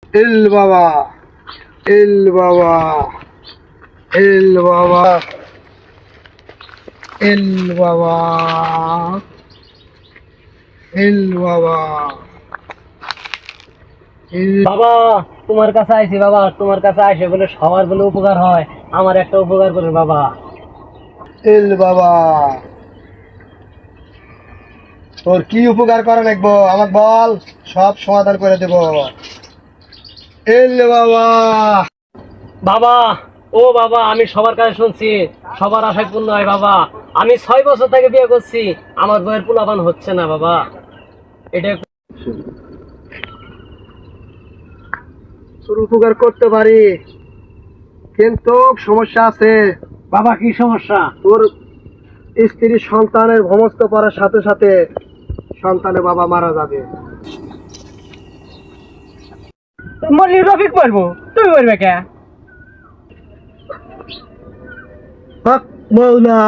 এল বাবা, এল বাবা, এল বাবা, এল বাবা, এল বাবা, বাবা তোমার কাছে আইছি বাবা, তোমার কাছে আইসে বলে সবার বলে উপকার হয়, আমার একটা উপকার করে বাবা। এল বাবা। তোর কি উপকার করা লাগবো আমাকে বল, সব সমাধান করে দেব। এল বাবা। বাবা, ও বাবা, আমি সবার কাছে শুনছি সবার আশায় পূর্ণ হয় বাবা। আমি 6 বছর থেকে বিয়ে করছি, আমার বউয়ের পোলাপান হচ্ছে না বাবা। এটা তোর উপকার করতে পারি, কিন্তু সমস্যা আছে। বাবা কি সমস্যা? তোর স্ত্রী সন্তানের ভূমস্থ করার সাথে সাথে সন্তানের বাবা মারা যাবে। মল্লি রফিক পারবো, তুমি পারবে কে? হক মৌলা।